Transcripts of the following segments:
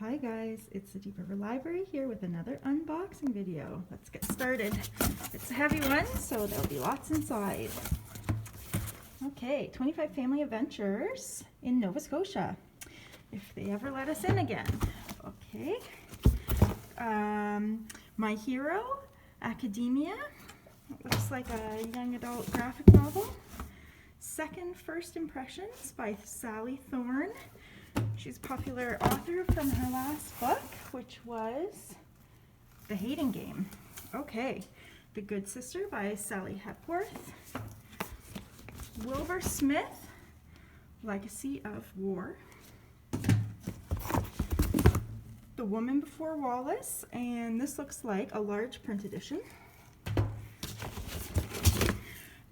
Hi guys, it's the Deep River Library here with another unboxing video. Let's get started. It's a heavy one, so there'll be lots inside. Okay, 25 Family Adventures in Nova Scotia, if they ever let us in again. Okay, My Hero, Academia. It looks like a young adult graphic novel. Second First Impressions by Sally Thorne. She's a popular author from her last book, which was The Hating Game. Okay, The Good Sister by Sally Hepworth. Wilbur Smith, Legacy of War. The Woman Before Wallace, and this looks like a large print edition.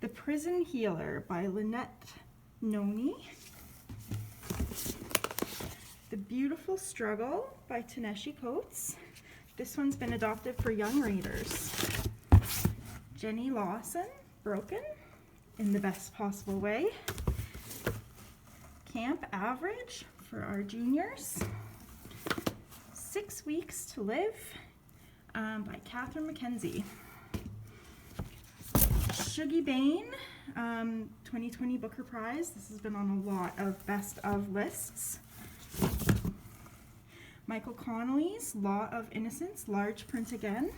The Prison Healer by Lynette Noni. The Beautiful Struggle by Taneshi Coates. This one's been adopted for young readers. Jenny Lawson, Broken, in the best possible way. Camp Average for our juniors. 6 Weeks to Live by Catherine Mackenzie. Shuggie Bain, 2020 Booker Prize. This has been on a lot of best of lists. Michael Connolly's Law of Innocence, large print again.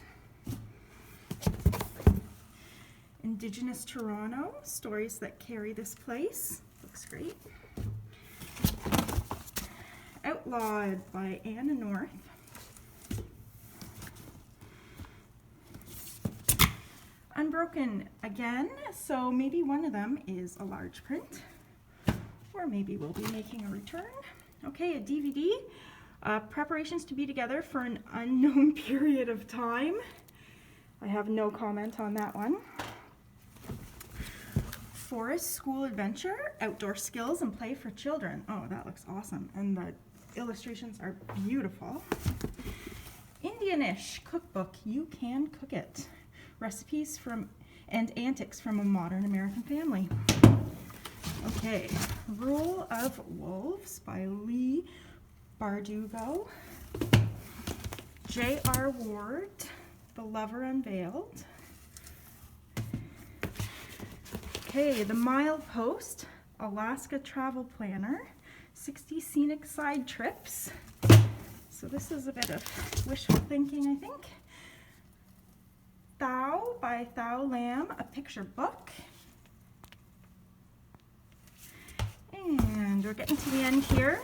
Indigenous Toronto, Stories That Carry This Place, looks great. Outlawed by Anna North. Unbroken again, so maybe one of them is a large print, or maybe we'll be making a return. Okay, a DVD. Preparations to be together for an unknown period of time. I have no comment on that one. Forest School Adventure, Outdoor Skills and Play for Children. Oh, that looks awesome. And the illustrations are beautiful. Indianish Cookbook, You Can Cook It. Recipes from and Antics from a Modern American Family. Okay, Rule of Wolves by Leigh, Bardugo. J.R. Ward, The Lover Unveiled. Okay, The Milepost, Alaska Travel Planner, 60 Scenic Side Trips. So this is a bit of wishful thinking, I think. Thou by Thou Lamb, a picture book. And we're getting to the end here.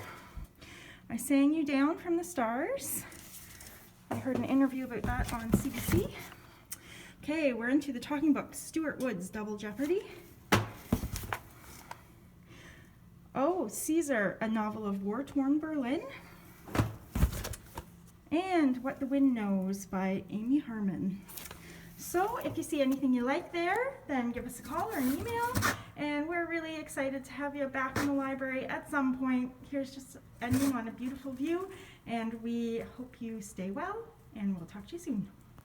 I Sang You Down from the Stars. I heard an interview about that on CBC. Okay, we're into the talking book. Stuart Wood's Double Jeopardy. Oh, Caesar, a novel of war-torn Berlin. And What the Wind Knows by Amy Harmon. So if you see anything you like there, then give us a call or an email. And we're really excited to have you back in the library at some point. Here's just ending on a beautiful view. And we hope you stay well, and we'll talk to you soon.